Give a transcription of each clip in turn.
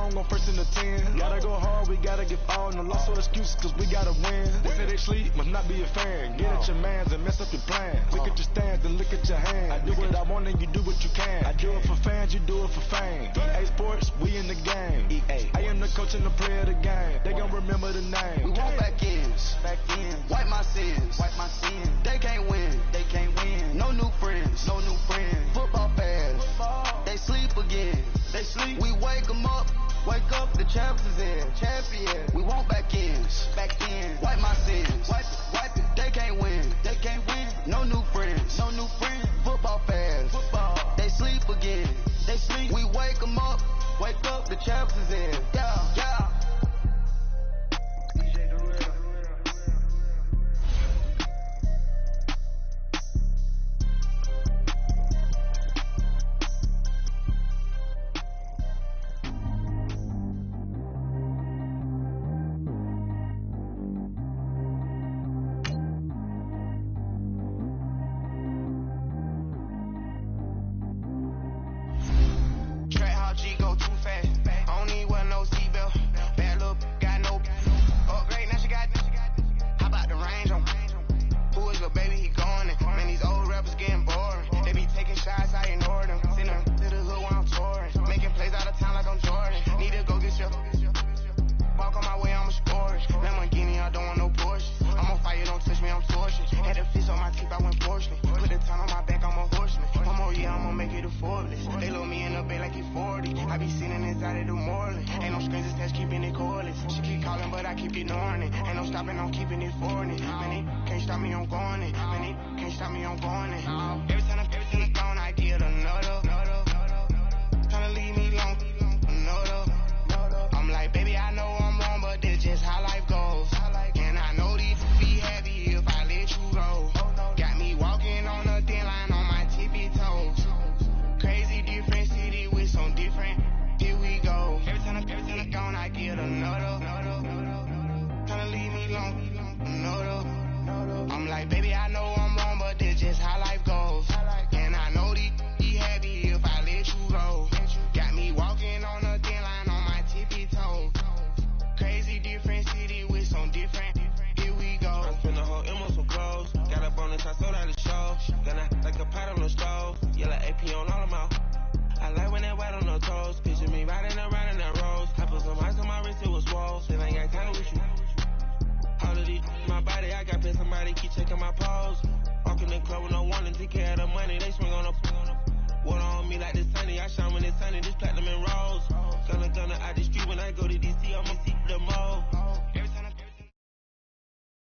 I'm going first in the 10. Gotta go hard, we gotta give all. No loss or excuses, cause we gotta win. They say they sleep, must not be a fan. Get at your mans and mess up your plan. Look at your stands and look at your hands. I do what I want and you do what you can. I do it for fans, you do it for fame. EA Sports, we in the game. EA. I am the coach and the player of the game. They gon' remember the name. We want back ends. Wipe my sins. They can't win. No new friends. Football fans. They sleep again. We wake them up. Wake up, the champs is in. Champion. We want back ends. Wipe my sins. Wipe it. They can't win. No new friends. Football fans. They sleep again. We wake them up. Wake up, the champs is in. Yeah.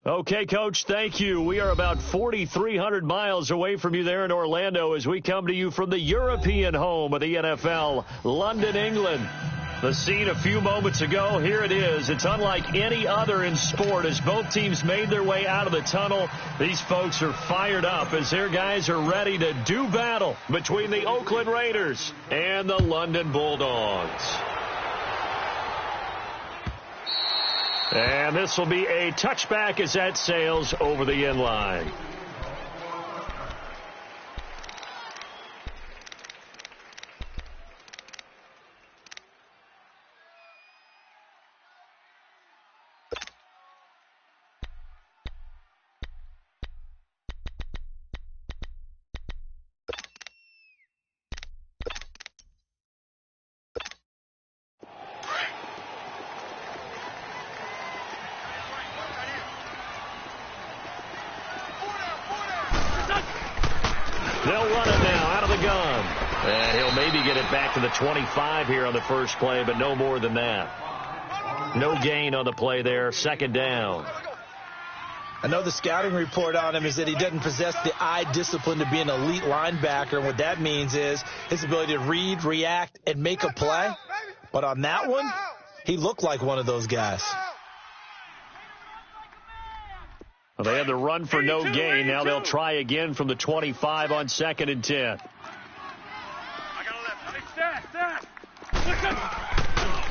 Okay, Coach, thank you. We are about 4,300 miles away from you there in Orlando as we come to you from the European home of the NFL, London, England. The scene a few moments ago, here it is. It's unlike any other in sport as both teams made their way out of the tunnel. These folks are fired up as their guys are ready to do battle between the Oakland Raiders and the London Bulldogs. And this will be a touchback as that sails over the end line. They'll run it now out of the gun. And he'll maybe get it back to the 25 here on the first play, but no more than that. No gain on the play there. Second down. I know the scouting report on him is that he doesn't possess the eye discipline to be an elite linebacker. And what that means is his ability to read, react, and make a play. But on that one, he looked like one of those guys. Well, they had the run for no gain. Now they'll try again from the 25 on 2nd and 10.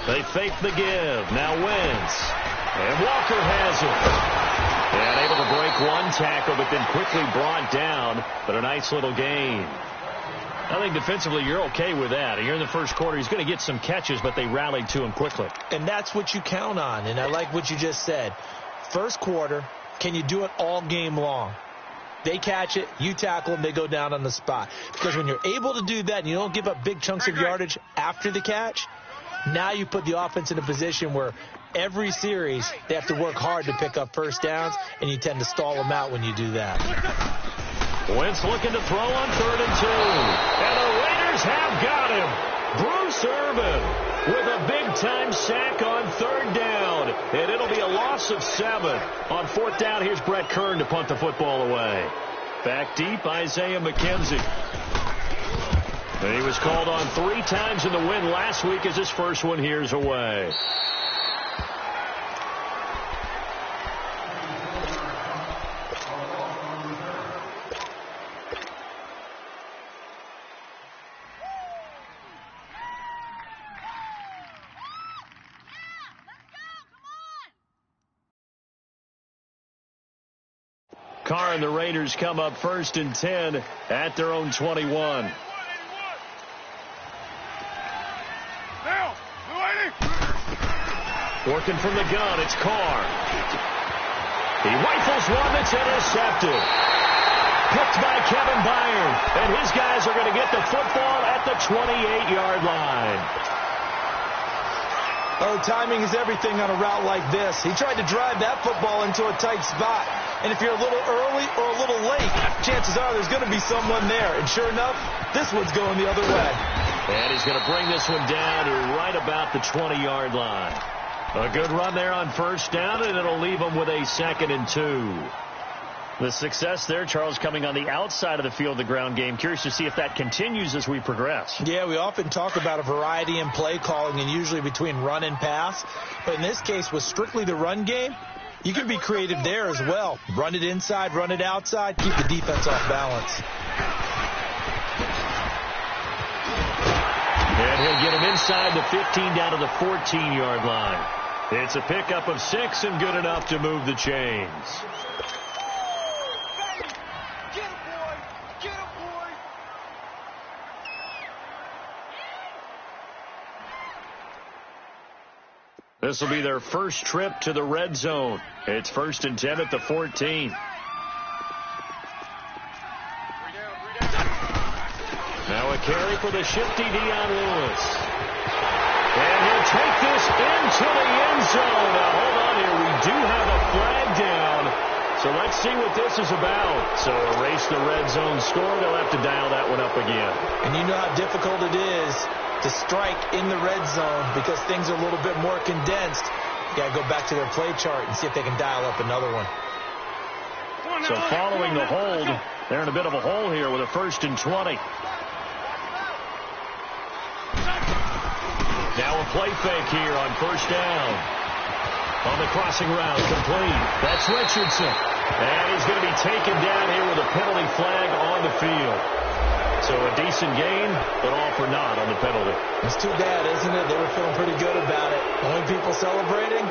They fake the give. Now Wentz. And Walker has it. And able to break one tackle, but then quickly brought down. But a nice little gain. I think defensively you're okay with that. Here in the first quarter, he's going to get some catches, but they rallied to him quickly. And that's what you count on, and I like what you just said. First quarter, can you do it all game long? They catch it, you tackle them, they go down on the spot. Because when you're able to do that and you don't give up big chunks of yardage after the catch, now you put the offense in a position where every series they have to work hard to pick up first downs, and you tend to stall them out when you do that. Wentz looking to throw on 3rd and 2. And the Raiders have got him. Bruce Irvin with a big-time sack on 3rd down. And it'll be a loss of 7. On 4th down, here's Brett Kern to punt the football away. Back deep, Isaiah McKenzie. And he was called on 3 times in the win last week as his first one here's away. Carr and the Raiders come up 1st and 10 at their own 21. Working from the gun, it's Carr. He rifles one that's intercepted. Picked by Kevin Byard. And his guys are going to get the football at the 28-yard line. Oh, timing is everything on a route like this. He tried to drive that football into a tight spot. And if you're a little early or a little late, chances are there's going to be someone there. And sure enough, this one's going the other way. And he's going to bring this one down to right about the 20-yard line. A good run there on 1st down, and it'll leave him with a 2nd and 2. The success there, Charles, coming on the outside of the field, the ground game. Curious to see if that continues as we progress. Yeah, we often talk about a variety in play calling and usually between run and pass. But in this case, with strictly the run game, you can be creative there as well. Run it inside, run it outside, keep the defense off balance. And he'll get him inside the 15 down to the 14-yard line. It's a pickup of 6 and good enough to move the chains. This will be their first trip to the red zone. It's 1st and 10 at the 14. Now a carry for the shifty Dion Lewis. And he'll take this into the end zone. Now hold on here. We do have a flag down. So let's see what this is about. So erase the red zone score. They'll have to dial that one up again. And you know how difficult it is to strike in the red zone because things are a little bit more condensed. You got to go back to their play chart and see if they can dial up another one. So following the hold, they're in a bit of a hole here with a 1st and 20. Now a play fake here on 1st down. On the crossing route, complete. That's Richardson. And he's going to be taken down here with a penalty flag on the field. So a decent gain, but all for naught on the penalty. It's too bad, isn't it? They were feeling pretty good about it. Only people celebrating,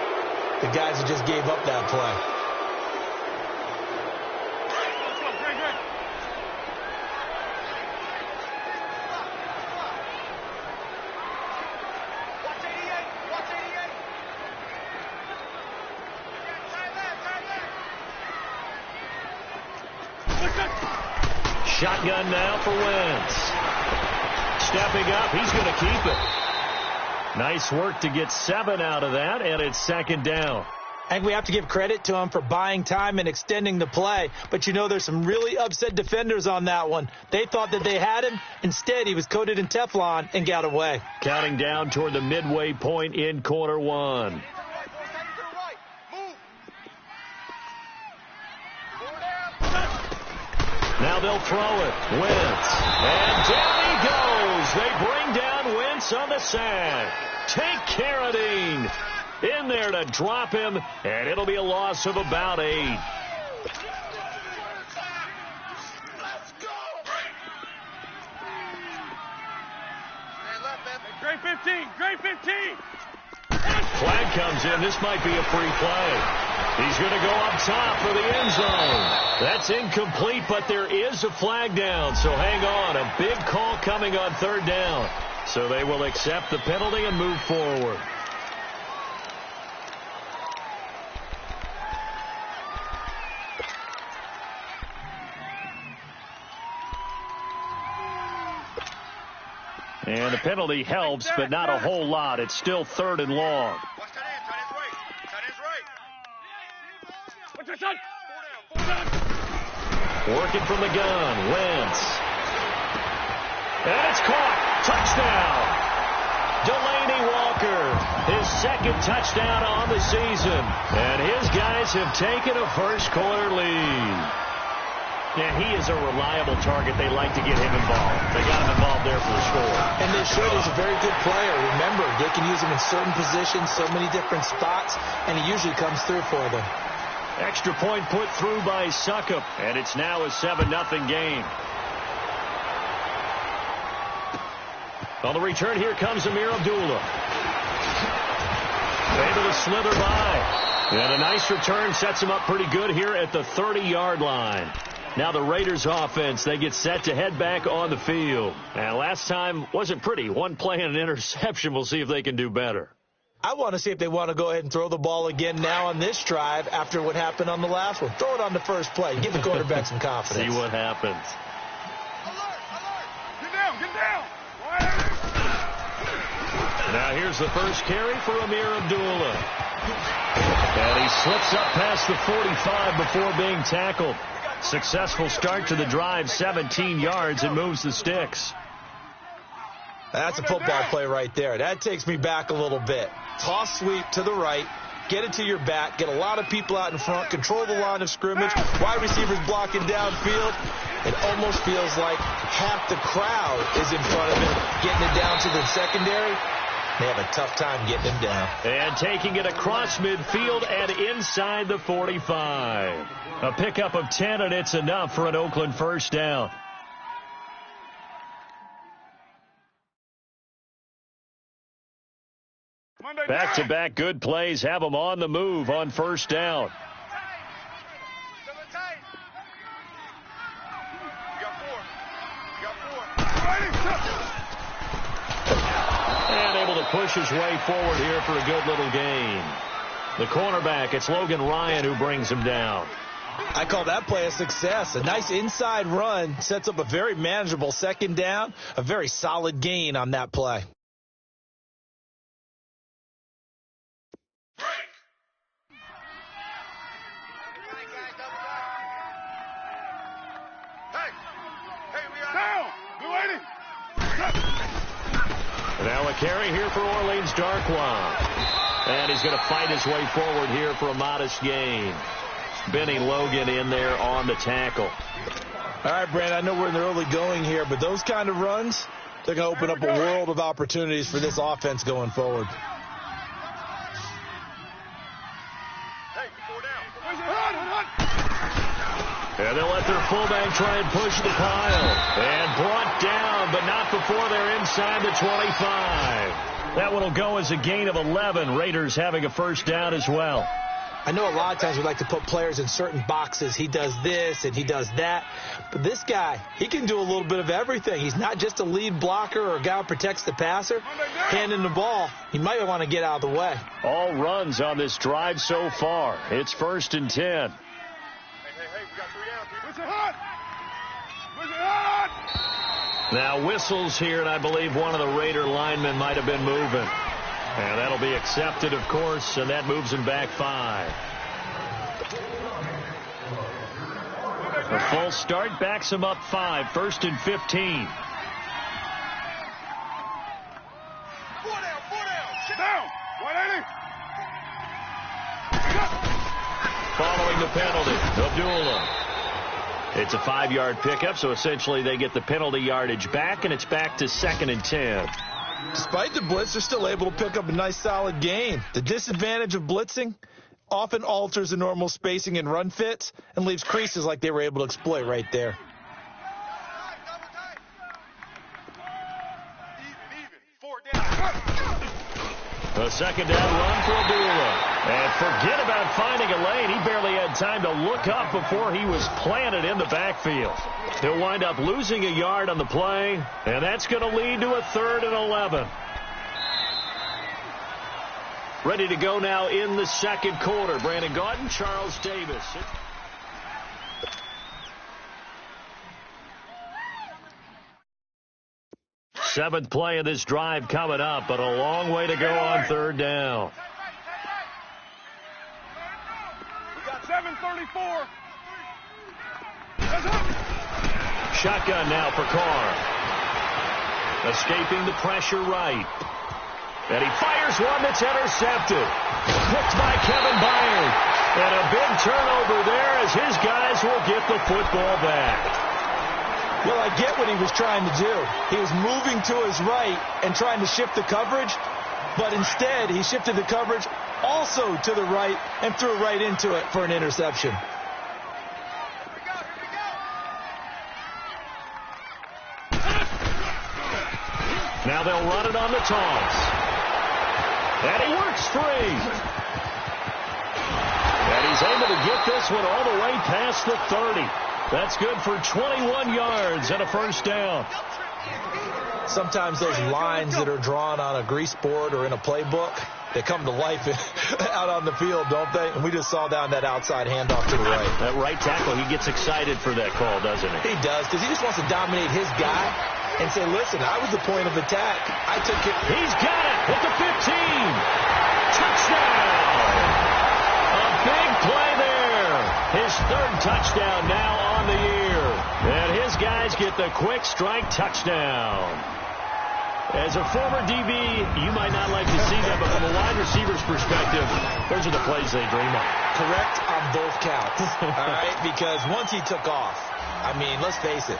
the guys who just gave up that play. Shotgun now for Wentz. Stepping up, he's going to keep it. Nice work to get 7 out of that, and it's 2nd down. I think we have to give credit to him for buying time and extending the play. But, you know, there's some really upset defenders on that one. They thought that they had him. Instead, he was coated in Teflon and got away. Counting down toward the midway point in quarter 1. Now they'll throw it. Wentz. And down he goes. They bring down Wentz on the sack. Take Carradine in there to drop him, and it'll be a loss of about 8. Great 15. Great 15. flag comes in. This might be a free play. He's going to go up top for the end zone. That's incomplete, but there is a flag down. So hang on. A big call coming on third down. So they will accept the penalty and move forward. And the penalty helps, but not a whole lot. It's still 3rd and long. Watch that end. Tight end's right. Watch that son. 4 down. Working from the gun. Wentz. And it's caught. Touchdown. Delaney Walker. His 2nd touchdown on the season. And his guys have taken a first-quarter lead. Yeah, he is a reliable target. They like to get him involved. They got him involved there for the score. And they should. He's a very good player. Remember, they can use him in certain positions, so many different spots, and he usually comes through for them. Extra point put through by Suckup, and it's now a 7-0 game. On the return, here comes Amir Abdullah. Able to slither by. And a nice return sets him up pretty good here at the 30-yard line. Now the Raiders offense, they get set to head back on the field. And last time wasn't pretty. One play and an interception. We'll see if they can do better. I want to see if they want to go ahead and throw the ball again now on this drive after what happened on the last one. Throw it on the first play. Give the quarterback some confidence. See what happens. Alert! Get down! Now here's the first carry for Amir Abdullah. And he slips up past the 45 before being tackled. Successful start to the drive, 17 yards, and moves the sticks. That's a football play right there. That takes me back a little bit. Toss sweep to the right, get it to your back, get a lot of people out in front, control the line of scrimmage, wide receivers blocking downfield. It almost feels like half the crowd is in front of him, getting it down to the secondary. They have a tough time getting him down. And taking it across midfield and inside the 45. A pickup of 10, and it's enough for an Oakland first down. Back-to-back good plays have them on the move on first down. And able to push his way forward here for a good little gain. The cornerback, it's Logan Ryan who brings him down. I call that play a success. A nice inside run sets up a very manageable second down, a very solid gain on that play. Now a carry here for Orleans Darkwa. And he's going to fight his way forward here for a modest gain. Benny Logan in there on the tackle. All right, Brand, I know we're in the early going here, but those kind of runs, they're going to open up a world of opportunities for this offense going forward. And they'll let their fullback try and push the pile. And brought down, but not before they're inside the 25. That one will go as a gain of 11. Raiders having a first down as well. I know a lot of times we like to put players in certain boxes. He does this and he does that. But this guy, he can do a little bit of everything. He's not just a lead blocker or a guy who protects the passer. Handing the ball, he might want to get out of the way. All runs on this drive so far. It's 1st and 10. Hey, we got 3 down. Push it hard. Push it hard. Now whistles here, and I believe one of the Raider linemen might have been moving. And that'll be accepted, of course, and that moves him back 5. A full start backs him up 5, 1st and 15. 4 down. Sit down. 180. Following the penalty, Abdullah. It's a 5-yard pickup, so essentially they get the penalty yardage back, and it's back to 2nd and 10. Despite the blitz, they're still able to pick up a nice solid gain. The disadvantage of blitzing often alters the normal spacing and run fits and leaves creases like they were able to exploit right there. Even. 4 down. A second down run for Abdullah. And forget about finding a lane. He barely had time to look up before he was planted in the backfield. He'll wind up losing a yard on the play, and that's going to lead to a 3rd and 11. Ready to go now in the second quarter. Brandon Gaudin, Charles Davis. Seventh play of this drive coming up, but a long way to go on 3rd down. We got 7:34. Shotgun now for Carr. Escaping the pressure right. And he fires one that's intercepted. Picked by Kevin Byard. And a big turnover there as his guys will get the football back. Well, I get what he was trying to do. He was moving to his right and trying to shift the coverage, but instead he shifted the coverage also to the right and threw right into it for an interception. Now they'll run it on the toss. And he works free. And he's able to get this one all the way past the 30. That's good for 21 yards and a first down. Sometimes those lines that are drawn on a grease board or in a playbook, they come to life out on the field, don't they? And we just saw down that outside handoff to the right. That right tackle, he gets excited for that call, doesn't he? He does, because he just wants to dominate his guy and say, listen, I was the point of attack. I took it. He's got it at the 15. Touchdown. A big play there. His 3rd touchdown now on the year. And his guys get the quick strike touchdown. As a former DB, you might not like to see that, but from a wide receiver's perspective, those are the plays they dream of. Correct on both counts, all right? Because once he took off, I mean, let's face it,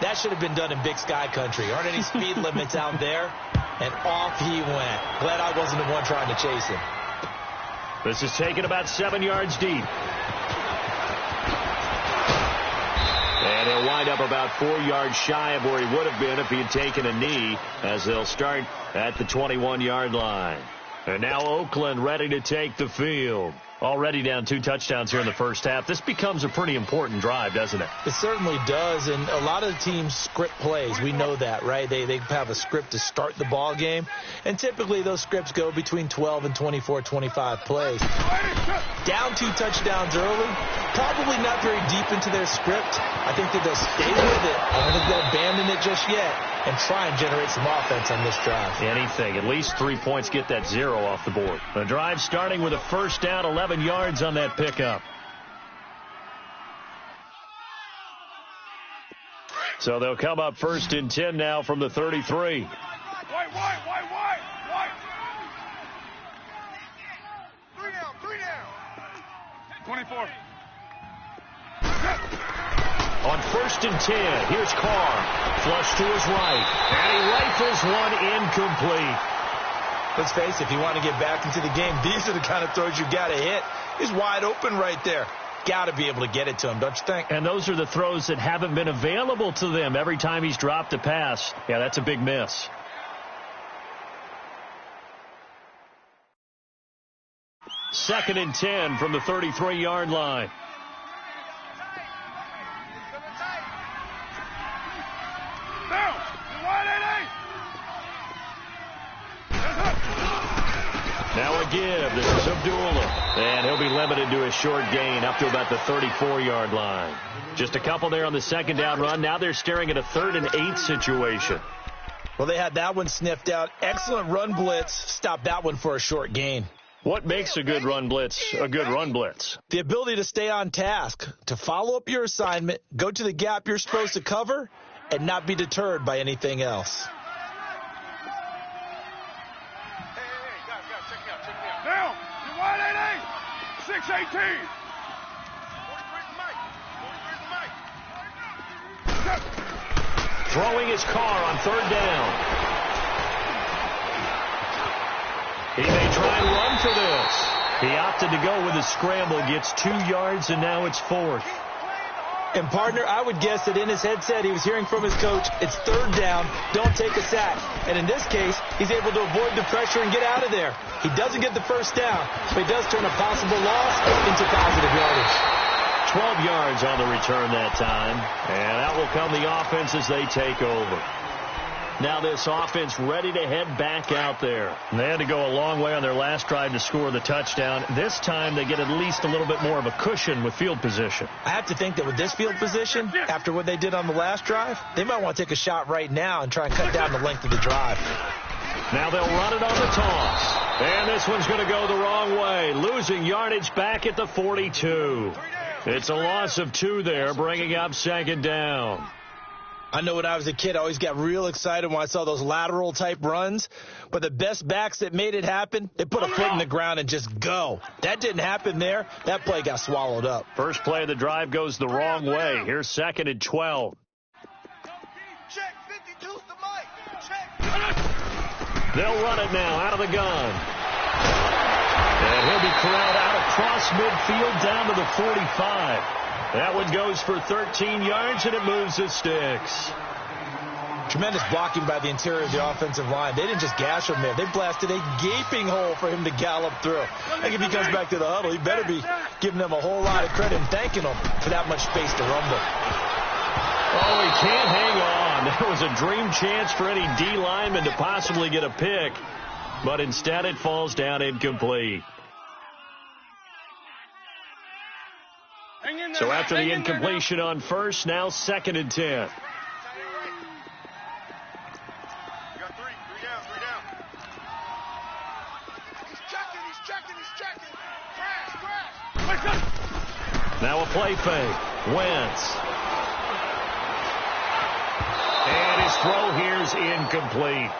that should have been done in Big Sky country. Aren't any speed limits out there? And off he went. Glad I wasn't the one trying to chase him. This is taken about 7 yards deep. And he'll wind up about 4 yards shy of where he would have been if he had taken a knee, as they'll start at the 21-yard line. And now Oakland ready to take the field. Already down 2 touchdowns here in the first half. This becomes a pretty important drive, doesn't it? It certainly does, and a lot of the teams script plays. We know that, right? They have a script to start the ball game, and typically those scripts go between 12 and 24, 25 plays. Down 2 touchdowns early, probably not very deep into their script. I think that they'll stay with it. I don't think they'll abandon it just yet and try and generate some offense on this drive. Anything. At least 3 points, get that 0 off the board. The drive starting with a first down, 11 yards on that pickup. So they'll come up 1st and 10 now from the 33. White. 3 down. 24. On 1st and 10, here's Carr. Flush to his right. And he rifles one incomplete. Let's face it, if you want to get back into the game, these are the kind of throws you got to hit. He's wide open right there. Got to be able to get it to him, don't you think? And those are the throws that haven't been available to them every time he's dropped a pass. Yeah, that's a big miss. Second and 10 from the 33-yard line. Now a give. This is Abdullah. And he'll be limited to a short gain up to about the 34-yard line. Just a couple there on the second down run. Now they're staring at a 3rd and 8 situation. Well, they had that one sniffed out. Excellent run blitz. Stopped that one for a short gain. What makes a good run blitz a good run blitz? The ability to stay on task, to follow up your assignment, go to the gap you're supposed to cover, and not be deterred by anything else. Now, you're wide 8-8. 6-18. Throwing his Carr on 3rd down. He may try and run for this. He opted to go with a scramble, gets 2 yards, and now it's 4th. And, partner, I would guess that in his headset he was hearing from his coach, it's third down, don't take a sack. And in this case, he's able to avoid the pressure and get out of there. He doesn't get the first down, but he does turn a possible loss into positive yardage. 12 yards on the return that time. And out will come the offense as they take over. Now this offense ready to head back out there. And they had to go a long way on their last drive to score the touchdown. This time they get at least a little bit more of a cushion with field position. I have to think that with this field position, after what they did on the last drive, they might want to take a shot right now and try and cut down the length of the drive. Now they'll run it on the toss. And this one's going to go the wrong way. Losing yardage back at the 42. It's a loss of 2 there, bringing up second down. I know when I was a kid, I always got real excited when I saw those lateral-type runs. But the best backs that made it happen, they put a foot in the ground and just go. That didn't happen there. That play got swallowed up. First play of the drive goes the wrong way. Here's 2nd and 12. Check 52's the mic. Check. They'll run it now out of the gun. And he'll be corralled out across midfield down to the 45. That one goes for 13 yards, and it moves the sticks. Tremendous blocking by the interior of the offensive line. They didn't just gash him there. They blasted a gaping hole for him to gallop through. I think if he comes back to the huddle, he better be giving them a whole lot of credit and thanking them for that much space to rumble. Oh, he can't hang on. That was a dream chance for any D lineman to possibly get a pick, but instead it falls down incomplete. So after the incompletion on first, now 2nd and 10. You got 3 down. He's checking. Crash. Now a play fake. Wentz. And his throw here's incomplete.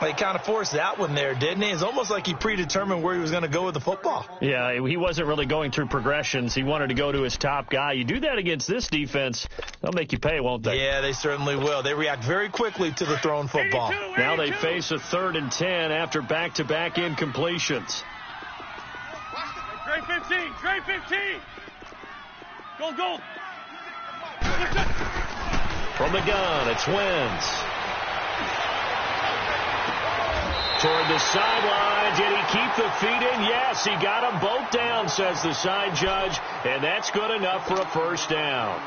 He kind of forced that one there, didn't he? It's almost like he predetermined where he was going to go with the football. Yeah, he wasn't really going through progressions. He wanted to go to his top guy. You do that against this defense, they'll make you pay, won't they? Yeah, they certainly will. They react very quickly to the thrown football. 82. Now they face a 3rd and 10 after back-to-back incompletions. Trey 15. Gold. From the gun, it's Wentz. Toward the sideline. Did he keep the feet in? Yes, he got them both down, says the side judge, and that's good enough for a first down.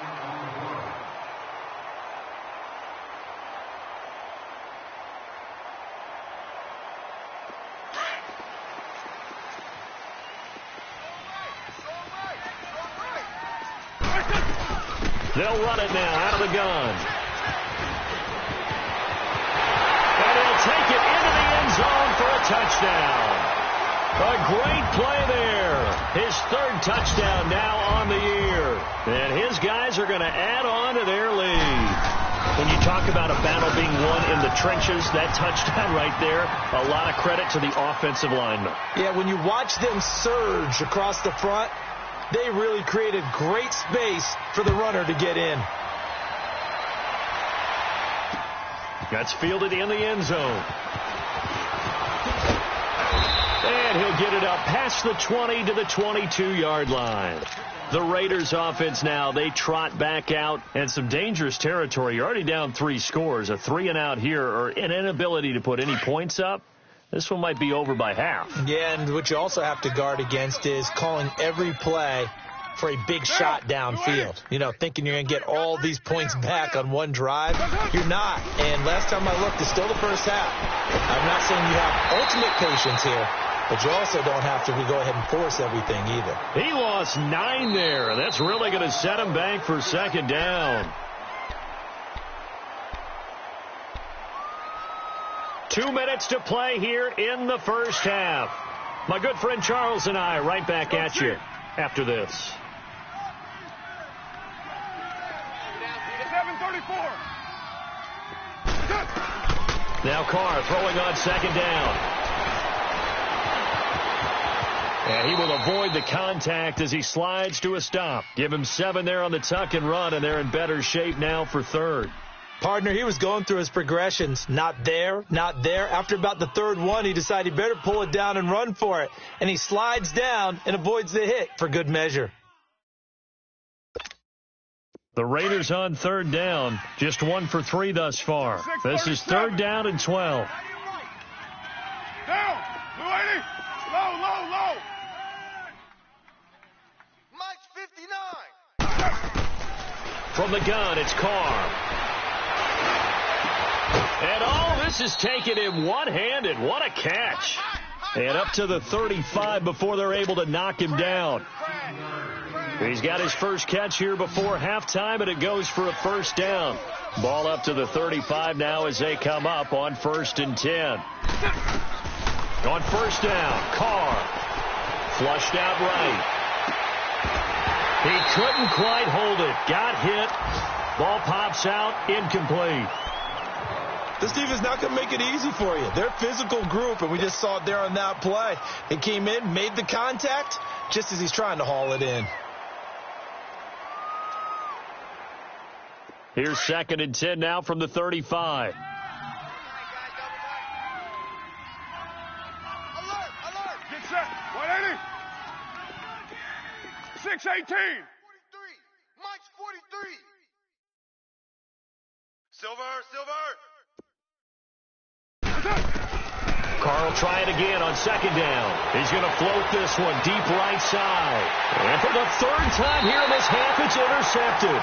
They'll run it now out of the gun. Take it into the end zone for a touchdown. A great play there. His 3rd touchdown now on the year. And his guys are going to add on to their lead. When you talk about a battle being won in the trenches, that touchdown right there, a lot of credit to the offensive linemen. Yeah, when you watch them surge across the front, they really created great space for the runner to get in. That's fielded in the end zone. And he'll get it up past the 20 to the 22-yard line. The Raiders offense now, they trot back out and some dangerous territory. You're already down 3 scores. A 3-and-out here or an inability to put any points up. This one might be over by half. Yeah, and what you also have to guard against is calling every play for a big shot downfield. You know, thinking you're going to get all these points back on one drive. You're not. And last time I looked, it's still the first half. I'm not saying you have ultimate patience here, but you also don't have to go ahead and force everything either. He lost 9 there. That's really going to set him back for 2nd down. 2 minutes to play here in the first half. My good friend Charles and I right back at you after this. 7:34. Now Carr throwing on 2nd down. And he will avoid the contact as he slides to a stop. Give him 7 there on the tuck and run, and they're in better shape now for 3rd. Partner, he was going through his progressions. Not there, not there. After about the 3rd one, he decided he better pull it down and run for it. And he slides down and avoids the hit for good measure. The Raiders on third down, just 1 for 3 thus far. This is third down and 12. Down, Blue 80, low. Mike's 59. From the gun, it's Carr. And all this is taken in one-handed. What a catch. And up to the 35 before they're able to knock him down. He's got his first catch here before halftime, and it goes for a first down. Ball up to the 35 now as they come up on 1st and 10. On first down, Carr. Flushed out right. He couldn't quite hold it. Got hit. Ball pops out, incomplete. This defense not going to make it easy for you. They're a physical group, and we just saw it there on that play. He came in, made the contact, just as he's trying to haul it in. Here's 2nd and 10 now from the 35. Alert. Get set, 180. 618. 43. Mike's 43. Silver. Carr will try it again on 2nd down. He's going to float this one deep right side. And for the 3rd time here in this half, it's intercepted.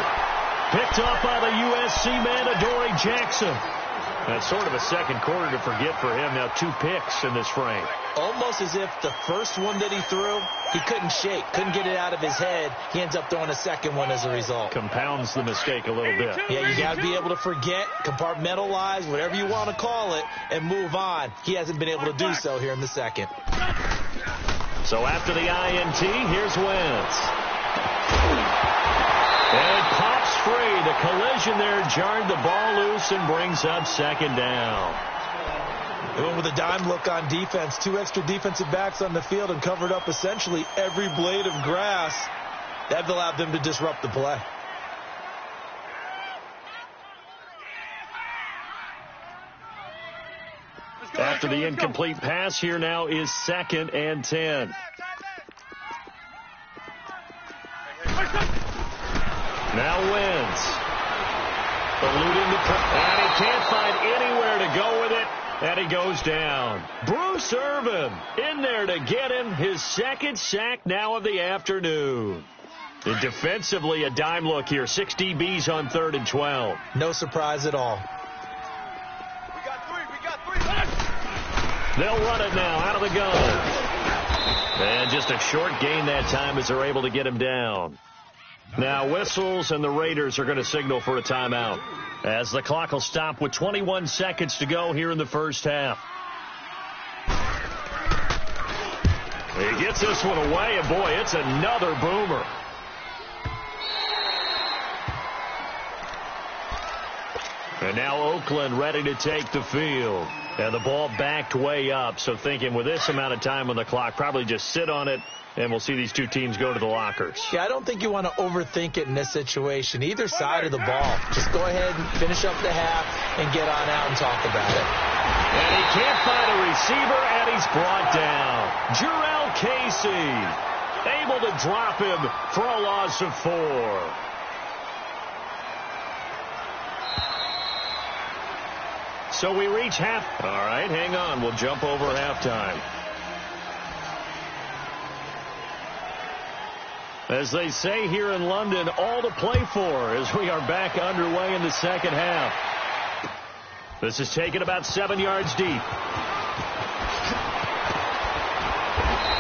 Picked up by the USC man, Adoree Jackson. That's sort of a second quarter to forget for him. Now 2 picks in this frame. Almost as if the first one that he threw, he couldn't shake, couldn't get it out of his head. He ends up throwing a second one as a result. Compounds the mistake a little bit. Yeah, you got to be able to forget, compartmentalize, whatever you want to call it, and move on. He hasn't been able to do so here in the second. So after the INT, here's Wentz. And it pops free. The collision there jarred the ball loose and brings up 2nd down. They went with a dime look on defense. 2 extra defensive backs on the field and covered up essentially every blade of grass. That allowed them to disrupt the play. After the incomplete pass, here now is 2nd and 10. Now Wentz. Eluding the and he can't find anywhere to go with it, and he goes down. Bruce Irvin in there to get him his 2nd sack now of the afternoon. And defensively, a dime look here. 6 DBs on 3rd and 12. No surprise at all. We got three. They'll run it now out of the gun. And just a short gain that time as they're able to get him down. Now whistles, and the Raiders are going to signal for a timeout as the clock will stop with 21 seconds to go here in the first half. He gets this one away, and boy, it's another boomer. And now Oakland ready to take the field. And the ball backed way up, so thinking with this amount of time on the clock, probably just sit on it, and we'll see these 2 teams go to the lockers. Yeah, I don't think you want to overthink it in this situation. Either side of the ball. Just go ahead and finish up the half and get on out and talk about it. And he can't find a receiver, and he's brought down. Jarrell Casey able to drop him for a loss of 4. So we reach half. All right, hang on. We'll jump over halftime. As they say here in London, all to play for as we are back underway in the second half. This is taken about 7 yards deep.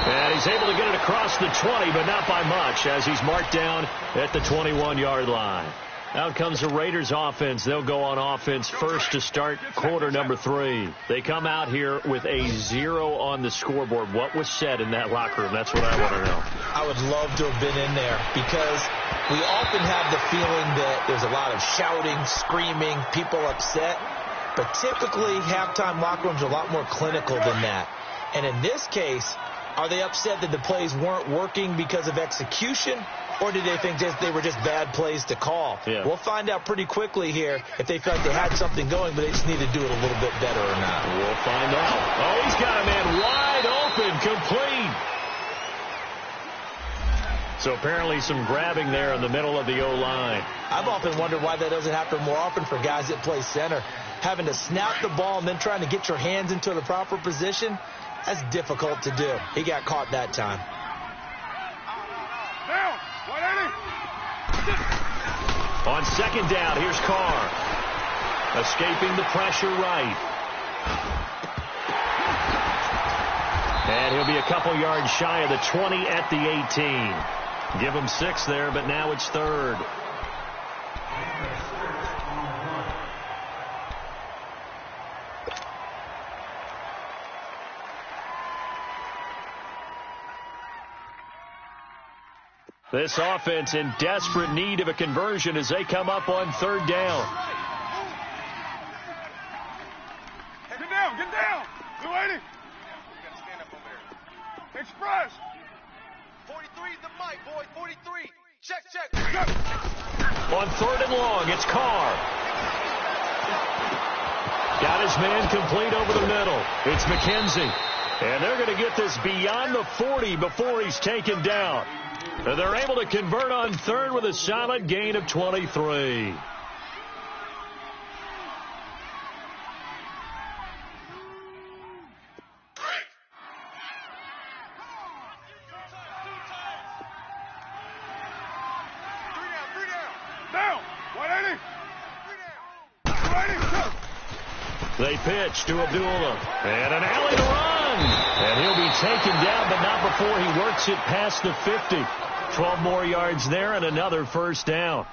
And he's able to get it across the 20, but not by much, as he's marked down at the 21-yard line. Out comes the Raiders offense. They'll go on offense first to start quarter number 3. They come out here with a 0 on the scoreboard. What was said in that locker room? That's what I want to know. I would love to have been in there because we often have the feeling that there's a lot of shouting, screaming, people upset. But typically, halftime locker rooms are a lot more clinical than that. And in this case, are they upset that the plays weren't working because of execution? Or did they think they were just bad plays to call? Yeah. We'll find out pretty quickly here if they felt like they had something going, but they just need to do it a little bit better or not. We'll find out. Oh, he's got a man wide open, complete. So apparently some grabbing there in the middle of the O-line. I've often wondered why that doesn't happen more often for guys that play center. Having to snap the ball and then trying to get your hands into the proper position, that's difficult to do. He got caught that time. Down. 180. On second down, here's Carr. Escaping the pressure right. And he'll be a couple yards shy of the 20 at the 18. Give him 6 there, but now it's 3rd. This offense in desperate need of a conversion as they come up on 3rd down. Get down. 280. Express. 43 is the mic, boy. 43. Check. On 3rd and long, it's Carr. Got his man complete over the middle. It's McKenzie. And they're going to get this beyond the 40 before he's taken down. And they're able to convert on 3rd with a solid gain of 23. They pitch to Abdullah. And an alley to run. And he'll be taken down, but not before he works it past the 50. 12 more yards there and another 1st down.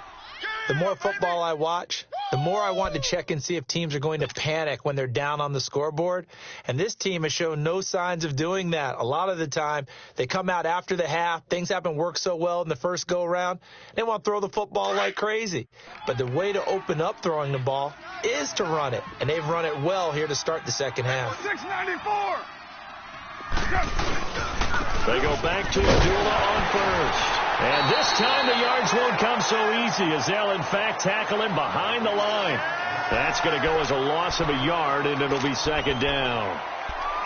The more football I watch, the more I want to check and see if teams are going to panic when they're down on the scoreboard. And this team has shown no signs of doing that. A lot of the time, they come out after the half. Things haven't worked so well in the first go-around. They want to throw the football like crazy. But the way to open up throwing the ball is to run it. And they've run it well here to start the second half. 694. They go back to Abdullah on 1st. And this time the yards won't come so easy as they'll, in fact, tackle him behind the line. That's going to go as a loss of a yard, and it'll be 2nd down.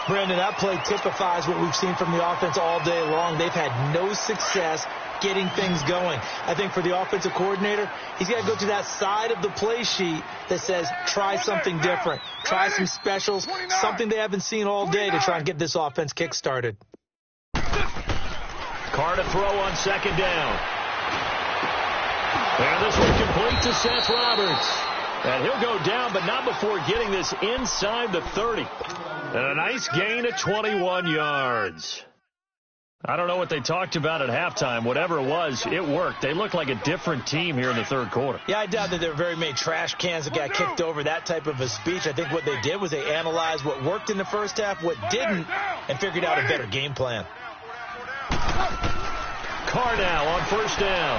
Brandon, that play typifies what we've seen from the offense all day long. They've had no success getting things going. I think for the offensive coordinator, he's got to go to that side of the play sheet that says try something different, try some specials, something they haven't seen all day to try and get this offense kick-started. Carr to throw on 2nd down. And this one complete to Seth Roberts. And he'll go down, but not before getting this inside the 30. And a nice gain of 21 yards. I don't know what they talked about at halftime. Whatever it was, it worked. They looked like a different team here in the 3rd quarter. Yeah, I doubt that there were very many trash cans that got kicked over, that type of a speech. I think what they did was they analyzed what worked in the first half, what didn't, and figured out a better game plan. Carr now on 1st down.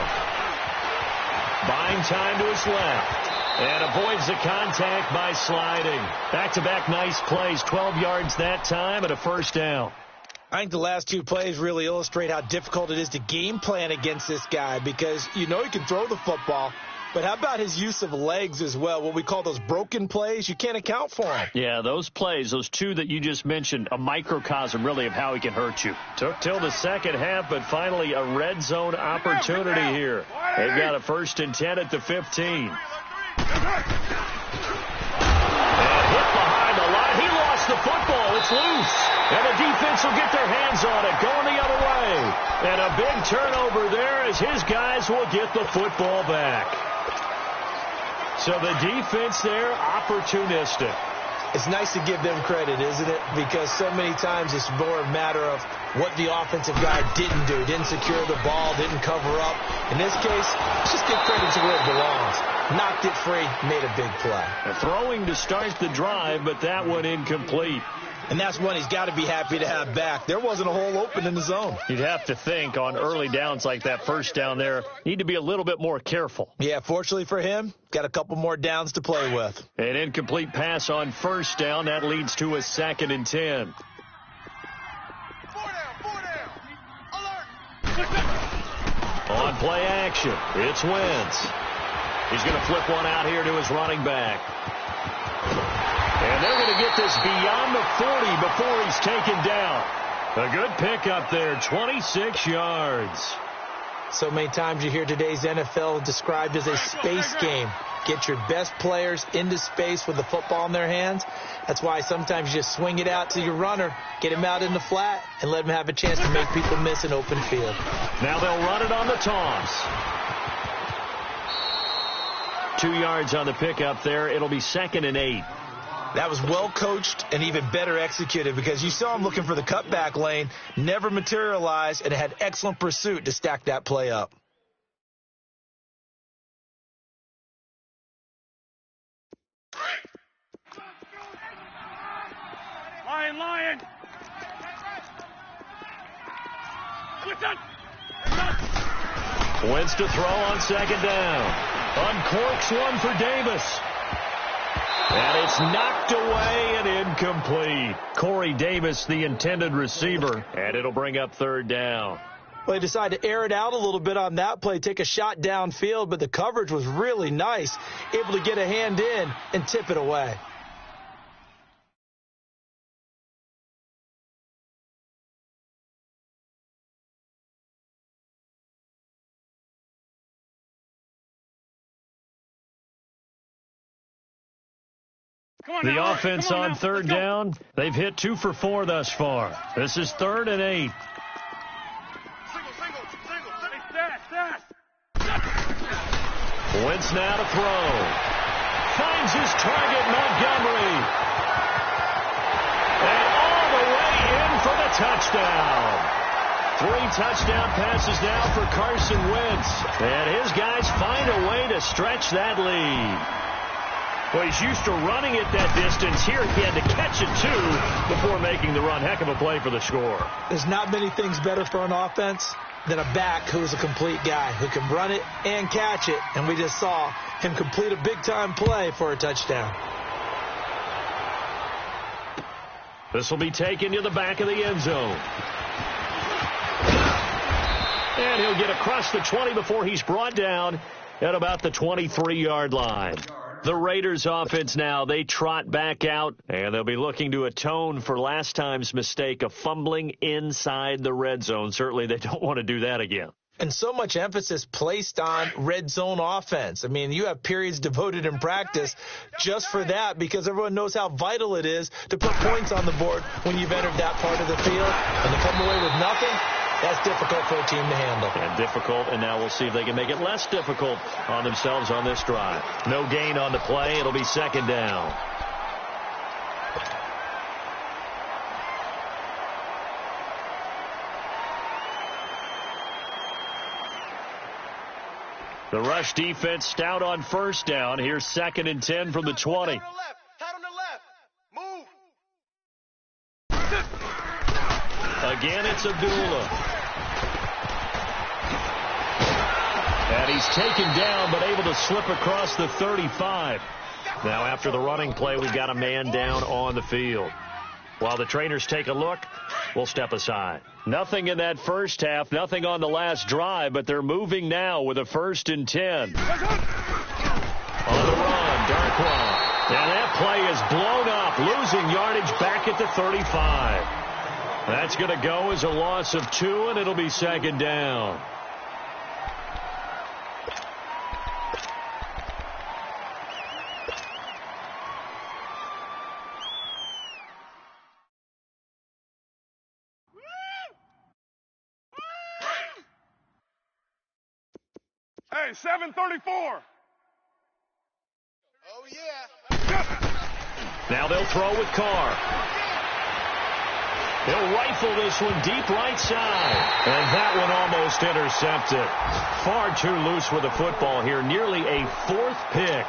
Buying time to his left. And avoids the contact by sliding. Back-to-back nice plays. 12 yards that time and a 1st down. I think the last 2 plays really illustrate how difficult it is to game plan against this guy because you know he can throw the football, but how about his use of legs as well? What we call those broken plays, you can't account for them. Yeah, those plays, those 2 that you just mentioned, a microcosm really of how he can hurt you. Took till the second half, but finally a red zone opportunity here. They've got a 1st and 10 at the 15. And hit behind the line. He lost the football. It's loose. And the defense will get their hands on it, going the other way. And a big turnover there as his guys will get the football back. So the defense there, opportunistic. It's nice to give them credit, isn't it? Because so many times it's more a matter of what the offensive guy didn't do. Didn't secure the ball, didn't cover up. In this case, let's just give credit to where it belongs. Knocked it free, made a big play. Throwing to start the drive, but that one incomplete. And that's one he's got to be happy to have back. There wasn't a hole open in the zone. You'd have to think on early downs like that 1st down there, need to be a little bit more careful. Yeah, fortunately for him, got a couple more downs to play with. An incomplete pass on 1st down. That leads to a 2nd and 10. 4 down. Alert. On play action, it's Wentz. He's going to flip one out here to his running back. And they're going to get this beyond the 40 before he's taken down. A good pickup there, 26 yards. So many times you hear today's NFL described as a space game. Get your best players into space with the football in their hands. That's why sometimes you just swing it out to your runner, get him out in the flat, and let him have a chance to make people miss an open field. Now they'll run it on the toss. 2 yards on the pickup there. It'll be 2nd and 8. That was well coached and even better executed because you saw him looking for the cutback lane, never materialized, and had excellent pursuit to stack that play up. Lion. Wentz to throw on 2nd down. Uncorks one for Davis. And it's knocked away and incomplete. Corey Davis, the intended receiver, and it'll bring up 3rd down. Well, they decided to air it out a little bit on that play, take a shot downfield, but the coverage was really nice, able to get a hand in and tip it away. The offense on 3rd down, they've hit 2 for 4 thus far. This is 3rd and 8. Wentz now to throw. Finds his target, Montgomery. And all the way in for the touchdown. 3 touchdown passes now for Carson Wentz. And his guys find a way to stretch that lead. Well, he's used to running it that distance. Here he had to catch it, too, before making the run. Heck of a play for the score. There's not many things better for an offense than a back who is a complete guy, who can run it and catch it. And we just saw him complete a big-time play for a touchdown. This will be taken to the back of the end zone. And he'll get across the 20 before he's brought down at about the 23-yard line. The Raiders offense now, they trot back out, and they'll be looking to atone for last time's mistake of fumbling inside the red zone. Certainly they don't want to do that again. And so much emphasis placed on red zone offense. I mean, you have periods devoted in practice just for that because everyone knows how vital it is to put points on the board when you've entered that part of the field. And to come away with nothing, that's difficult for a team to handle. And difficult, and now we'll see if they can make it less difficult on themselves on this drive. No gain on the play. It'll be 2nd down. The rush defense stout on 1st down. Here's 2nd and 10 from the 20. Again, it's Abdullah. And he's taken down, but able to slip across the 35. Now, after the running play, we've got a man down on the field. While the trainers take a look, we'll step aside. Nothing in that first half, nothing on the last drive, but they're moving now with a 1st and 10. On the run, Darkwa. And that play is blown up, losing yardage back at the 35. That's going to go as a loss of 2, and it'll be 2nd down. Hey, 734. Oh, yeah. Now they'll throw with Carr. He'll rifle this one deep right side. And that one almost intercepted. Far too loose with the football here. Nearly a 4th pick.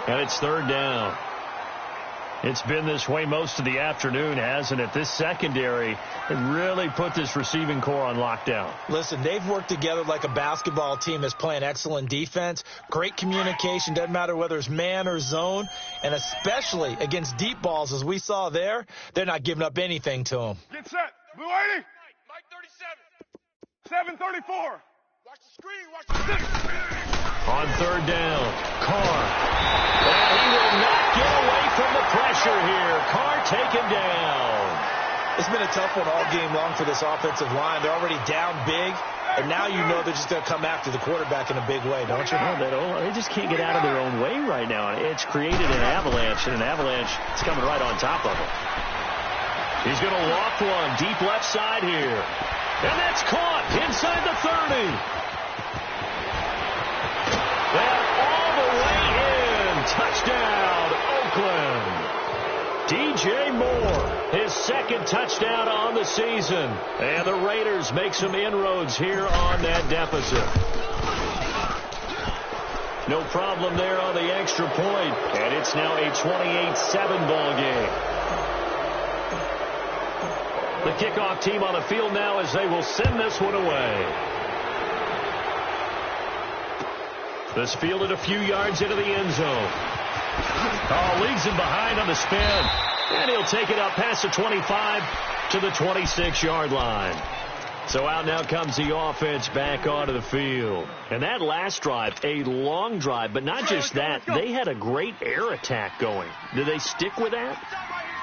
And it's 3rd down. It's been this way most of the afternoon, hasn't it? This secondary really put this receiving core on lockdown. Listen, they've worked together like a basketball team that's playing excellent defense. Great communication. Doesn't matter whether it's man or zone. And especially against deep balls, as we saw there, they're not giving up anything to them. Get set. Blue 80. Mike 37. 734. Watch the screen. Watch the screen. On 3rd down, Carr. And he will not get away from the pressure here. Carr taken down. It's been a tough one all game long for this offensive line. They're already down big, and now you know they're just going to come after the quarterback in a big way, don't you? No, they just can't get out of their own way right now. It's created an avalanche, and an avalanche is coming right on top of them. He's going to walk one deep left side here. And that's caught inside the 30. And all the way in. Touchdown, Oakland. DJ Moore, his second touchdown on the season. And the Raiders make some inroads here on that deficit. No problem there on the extra point. And it's now a 28-7 ball game. The kickoff team on the field now as they will send this one away. This fielded a few yards into the end zone. Oh, leads him behind on the spin. And he'll take it up past the 25 to the 26-yard line. So out now comes the offense back onto the field. And that last drive, a long drive, but not just that. They had a great air attack going. Do they stick with that?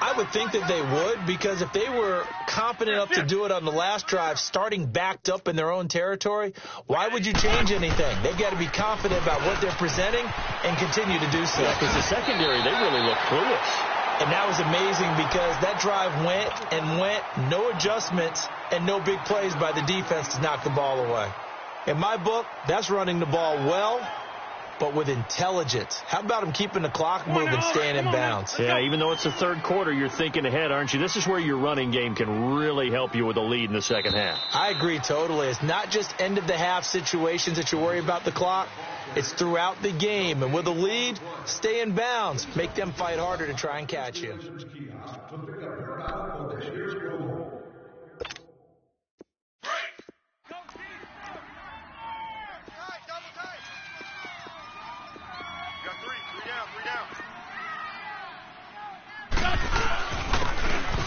I would think that they would, because if they were confident enough to do it on the last drive, starting backed up in their own territory, why would you change anything? They've got to be confident about what they're presenting and continue to do so. Yeah, because the secondary, they really look clueless. And that was amazing because that drive went and went, no adjustments and no big plays by the defense to knock the ball away. In my book, that's running the ball well, but with intelligence. How about him keeping the clock moving, staying in bounds? Yeah, even though it's the third quarter, you're thinking ahead, aren't you? This is where your running game can really help you with a lead in the second half. I agree totally. It's not just end-of-the-half situations that you worry about the clock. It's throughout the game. And with a lead, stay in bounds. Make them fight harder to try and catch you.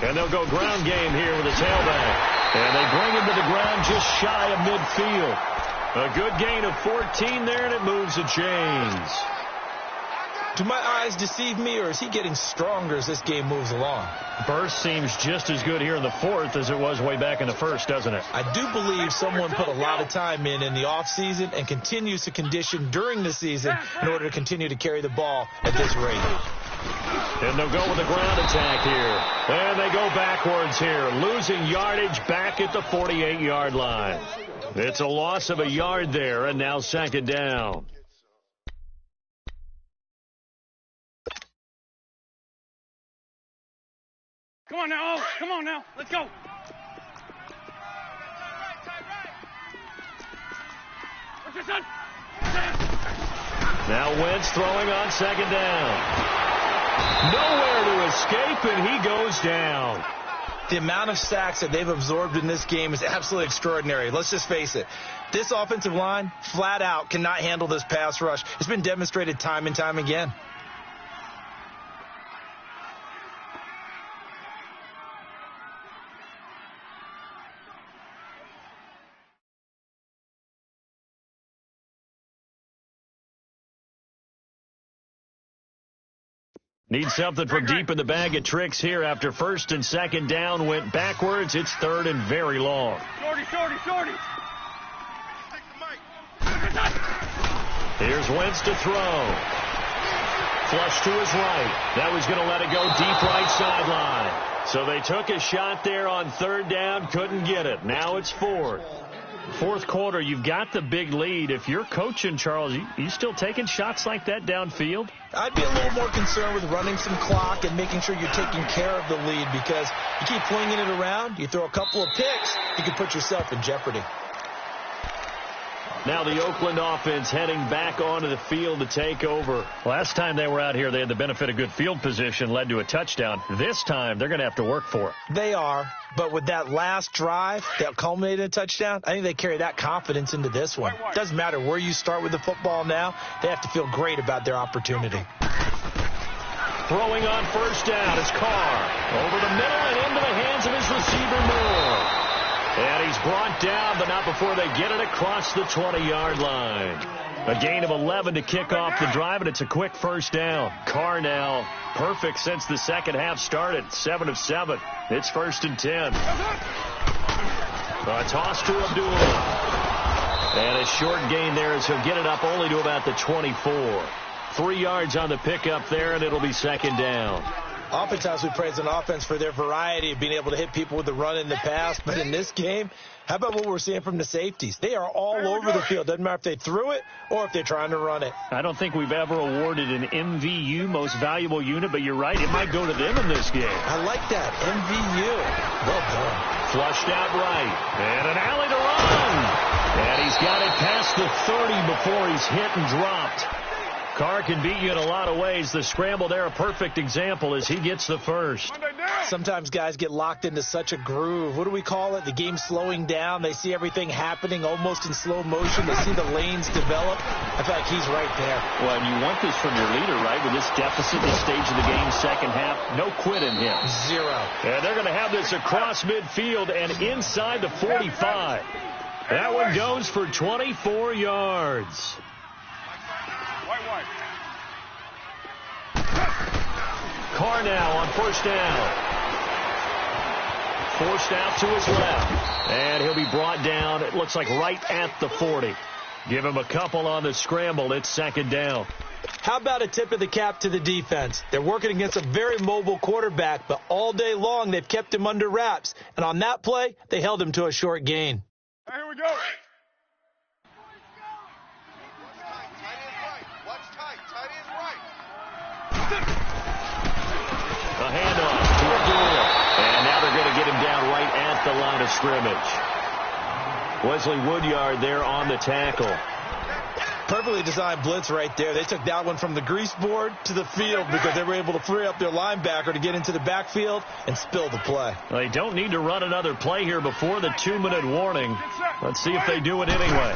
And they'll go ground game here with a tailback. And they bring him to the ground just shy of midfield. A good gain of 14 there, and it moves the chains. Do my eyes deceive me, or is he getting stronger as this game moves along? Burst seems just as good here in the fourth as it was way back in the first, doesn't it? I do believe someone put a lot of time in the offseason and continues to condition during the season in order to continue to carry the ball at this rate. And they'll go with a ground attack here. And they go backwards here, losing yardage back at the 48-yard line. It's a loss of a yard there, and now second down. Come on now, oh, come on now, let's go. What's your son? Now Wentz throwing on second down. Nowhere to escape, and he goes down. The amount of sacks that they've absorbed in this game is absolutely extraordinary. Let's just face it. This offensive line, flat out, cannot handle this pass rush. It's been demonstrated time and time again. Need something from deep in the bag of tricks here after first and second down went backwards. It's third and very long. Shorty. Here's Wentz to throw. Flush to his right. That was going to let it go deep right sideline. So they took a shot there on third down, couldn't get it. Now it's fourth. Fourth quarter, you've got the big lead. If you're coaching, Charles, you still taking shots like that downfield? I'd be a little more concerned with running some clock and making sure you're taking care of the lead, because you keep flinging it around, you throw a couple of picks, you can put yourself in jeopardy. Now the Oakland offense heading back onto the field to take over. Last time they were out here, they had the benefit of good field position, led to a touchdown. This time, they're going to have to work for it. They are, but with that last drive that culminated in a touchdown, I think they carry that confidence into this one. Doesn't matter where you start with the football now, they have to feel great about their opportunity. Throwing on first down is Carr. Over the middle and into the hands of his receiver, Moore. And he's brought down, but not before they get it across the 20-yard line. A gain of 11 to kick off the drive, and it's a quick first down. Carr now perfect since the second half started. 7 of 7. It's 1st and 10. A toss to Abdullah. And a short gain there as he'll get it up only to about the 24. 3 yards on the pickup there, and it'll be 2nd down. Oftentimes we praise an offense for their variety of being able to hit people with the run in the pass. But in this game, how about what we're seeing from the safeties? They are all over the field. Doesn't matter if they threw it or if they're trying to run it. I don't think we've ever awarded an MVU, most valuable unit, but you're right. It might go to them in this game. I like that. MVU. Well done. Flushed out right. And an alley to run. And he's got it past the 30 before he's hit and dropped. Carr can beat you in a lot of ways. The scramble there, a perfect example as he gets the first. Sometimes guys get locked into such a groove. What do we call it? The game slowing down. They see everything happening almost in slow motion. They see the lanes develop. I feel like he's right there. Well, and you want this from your leader, right? With this deficit, this stage of the game, second half, no quit in him. 0. And they're going to have this across midfield and inside the 45. That one goes for 24 yards. Carr now on first down. Forced out to his left. And he'll be brought down, it looks like right at the 40. Give him a couple on the scramble. It's 2nd down. How about a tip of the cap to the defense? They're working against a very mobile quarterback, but all day long they've kept him under wraps. And on that play, they held him to a short gain. Here we go. A handoff to Abdullah. And now they're going to get him down right at the line of scrimmage. Wesley Woodyard there on the tackle. Perfectly designed blitz right there. They took that one from the grease board to the field because they were able to free up their linebacker to get into the backfield and spill the play. Well, they don't need to run another play here before the 2-minute warning. Let's see if they do it anyway.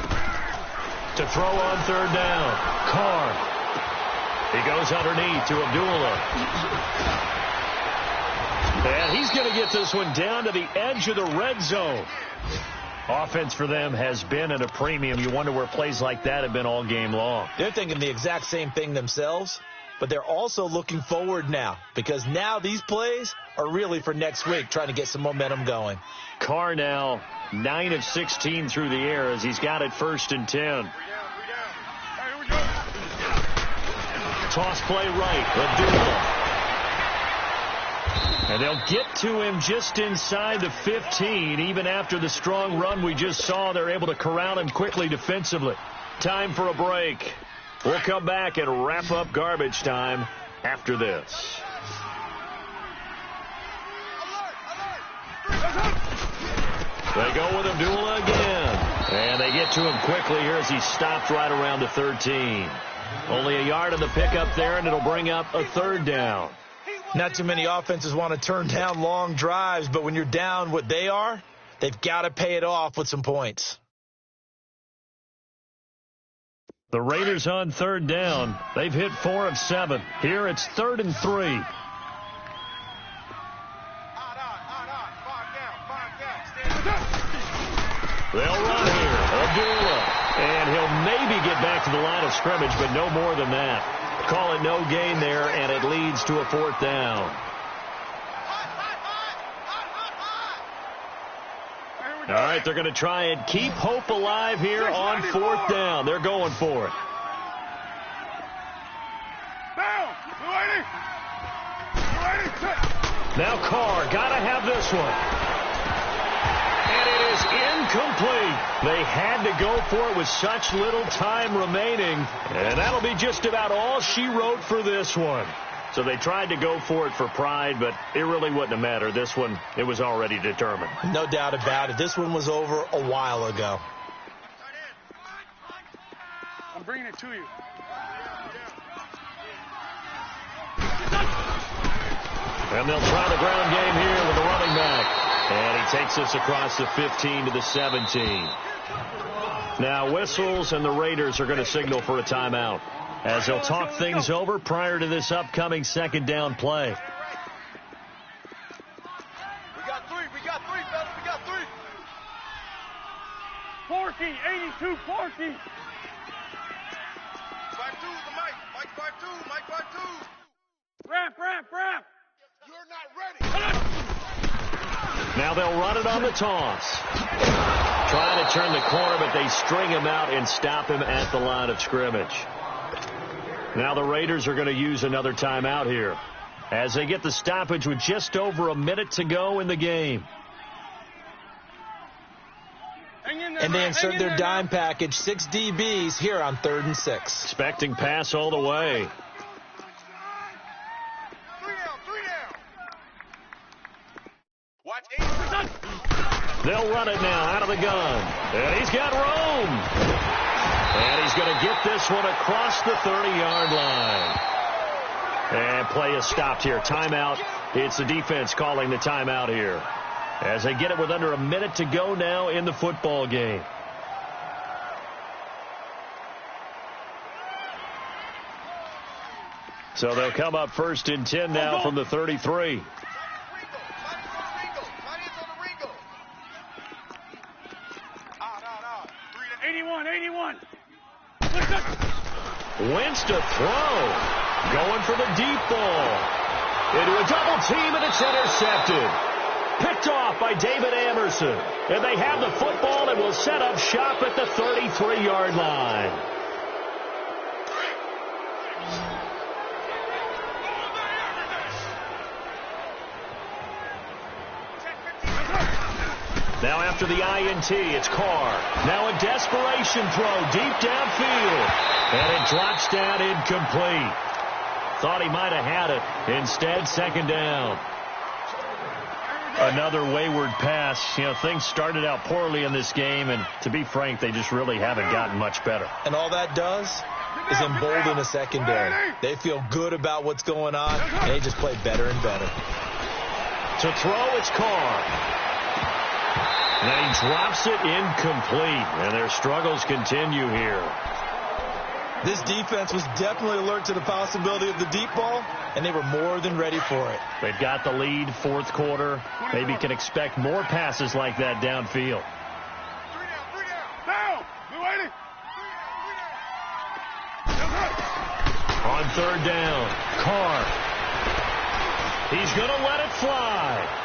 To throw on 3rd down. Carr. He goes underneath to Abdullah. And he's going to get this one down to the edge of the red zone. Offense for them has been at a premium. You wonder where plays like that have been all game long. They're thinking the exact same thing themselves, but they're also looking forward now because now these plays are really for next week, trying to get some momentum going. Carr now 9 of 16 through the air as he's got it 1st and 10. Toss play right. Abdullah. And they'll get to him just inside the 15. Even after the strong run we just saw, they're able to corral him quickly defensively. Time for a break. We'll come back and wrap up garbage time after this. They go with Abdullah again. And they get to him quickly here as he stopped right around the 13. Only a yard on the pickup there, and it'll bring up a 3rd down. Not too many offenses want to turn down long drives, but when you're down what they are, they've got to pay it off with some points. The Raiders on 3rd down. They've hit 4 of 7. Here it's 3rd and 3. They'll run here. Abdullah. And he'll maybe get back to the line of scrimmage, but no more than that. Call it no gain there, and it leads to a 4th down. All right, they're going to try and keep hope alive here on 4th down. They're going for it. Now Carr, got to have this one. And it is incomplete. They had to go for it with such little time remaining. And that'll be just about all she wrote for this one. So they tried to go for it for pride, but it really wouldn't have mattered. This one, it was already determined. No doubt about it. This one was over a while ago. I'm bringing it to you. And they'll try the ground game here with the running back. And he takes us across the 15 to the 17. Now whistles, and the Raiders are going to signal for a timeout as they'll talk things over prior to this upcoming 2nd down play. We got three, fellas, we got 3. Porky, 82, Porky. Ramp. You're not ready. Now they'll run it on the toss. Trying to turn the corner, but they string him out and stop him at the line of scrimmage. Now the Raiders are going to use another timeout here as they get the stoppage with just over a minute to go in the game. And they insert their dime package, 6 DBs here on 3rd and 6. Expecting pass all the way. They'll run it now out of the gun. And he's got room. And he's going to get this one across the 30-yard line. And play is stopped here. Timeout. It's the defense calling the timeout here, as they get it with under a minute to go now in the football game. So they'll come up 1st and 10 now from the 33. 81. Wentz to throw. Going for the deep ball. Into a double team, and it's intercepted. Picked off by David Amerson. And they have the football and will set up shop at the 33-yard line. Now after the INT, it's Carr. Now a desperation throw deep downfield. And it drops down incomplete. Thought he might have had it. Instead, 2nd down. Another wayward pass. You know, things started out poorly in this game, and to be frank, they just really haven't gotten much better. And all that does is embolden a secondary. They feel good about what's going on, and they just play better and better. To throw, it's Carr. And then he drops it incomplete, and their struggles continue here. This defense was definitely alert to the possibility of the deep ball, and they were more than ready for it. They've got the lead, 4th quarter. Maybe can expect more passes like that downfield. 3 down. Blue 80. On 3rd down, Carr. He's going to let it fly.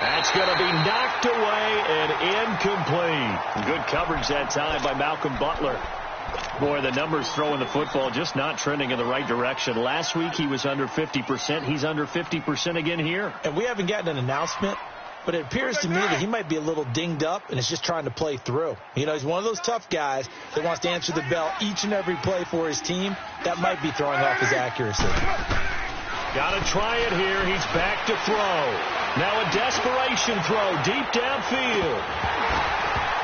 That's going to be knocked away and incomplete. Good coverage that time by Malcolm Butler. Boy, the numbers throwing the football just not trending in the right direction. Last week he was under 50%. He's under 50% again here. And we haven't gotten an announcement, but it appears to me that he might be a little dinged up and is just trying to play through. You know, he's one of those tough guys that wants to answer the bell each and every play for his team. That might be throwing off his accuracy. Got to try it here. He's back to throw. Now a desperation throw deep downfield.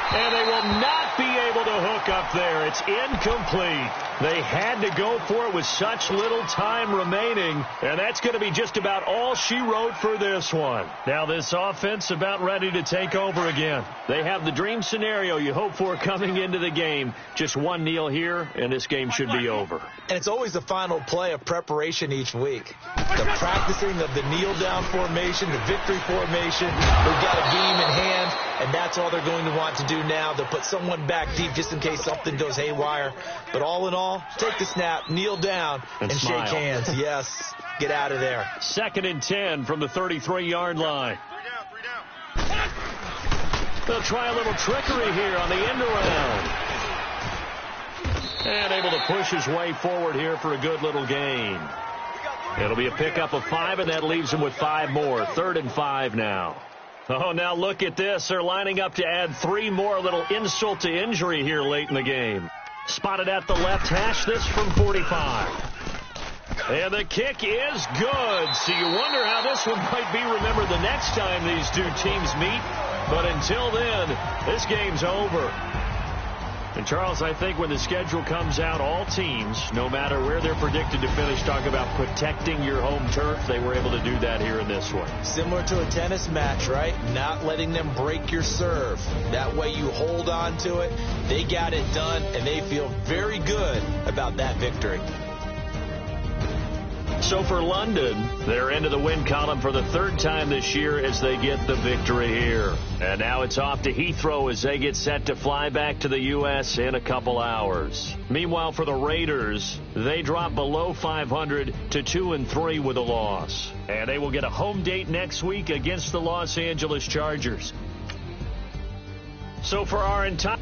And they will not be able to hook up there. It's incomplete. They had to go for it with such little time remaining. And that's going to be just about all she wrote for this one. Now this offense about ready to take over again. They have the dream scenario you hope for coming into the game. Just one kneel here, and this game should be over. And it's always the final play of preparation each week. The practicing of the kneel-down formation, the victory formation. They've got a game in hand, and that's all they're going to want to do now. They'll put someone back deep just in case something goes haywire. But all in all, take the snap, kneel down, and shake hands. Yes, get out of there. 2nd and 10 from the 33-yard line. 3 down. They'll try a little trickery here on the end around. And able to push his way forward here for a good little gain. It'll be a pickup of 5, and that leaves him with 5 more. 3rd and 5 now. Oh, now look at this. They're lining up to add 3 more. A little insult to injury here late in the game. Spotted at the left hash, this from 45. And the kick is good. So you wonder how this one might be remembered the next time these two teams meet. But until then, this game's over. And, Charles, I think when the schedule comes out, all teams, no matter where they're predicted to finish, talk about protecting your home turf. They were able to do that here in this one. Similar to a tennis match, right? Not letting them break your serve. That way you hold on to it. They got it done, and they feel very good about that victory. So for London, they're into the win column for the third time this year as they get the victory here. And now it's off to Heathrow as they get set to fly back to the U.S. in a couple hours. Meanwhile, for the Raiders, they drop below 500 to 2-3 with a loss. And they will get a home date next week against the Los Angeles Chargers. So for our entire...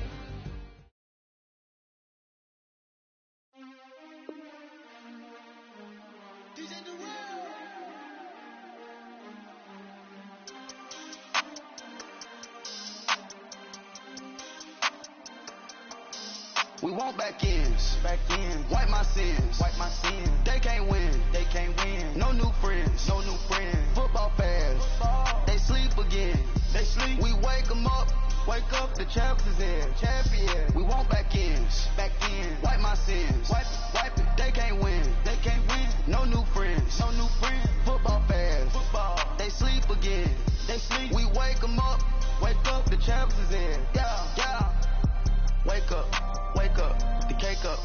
We want back ends, wipe my sins, They can't win, No new friends, Football fans, they sleep again, We wake them up, the champs is in, We want back ends, wipe my sins, wipe it. They can't win, No new friends, Football fans, they sleep again, We wake them up, the champs is in, yeah. Wake up, the cake up,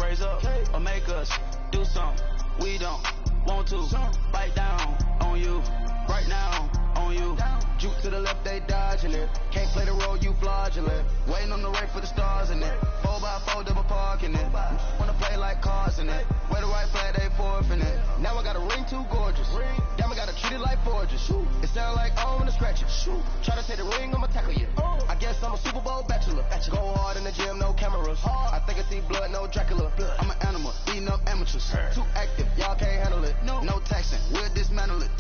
raise up, or make us do something we don't want to. Bite down on you, right now on you. Juke to the left, they dodging it. Can't play the role, you fraudulent. Waiting on the right for the stars in it. 4x4 double parking it. Wanna play like cars in it. Wear the right flag, they forfeit it. Now I got a ring too gorgeous. Damn, I gotta treat it like forges. It sound like oh, I'm gonna scratch it. Try to take the ring, I'ma tackle you. I guess I'm a Super Bowl bachelor. Go hard in the gym, no cameras. I think I see blood, no Dracula. I'm an animal, beating up amateurs. Too active, y'all can't handle it. No taxing, we'll dismantle it.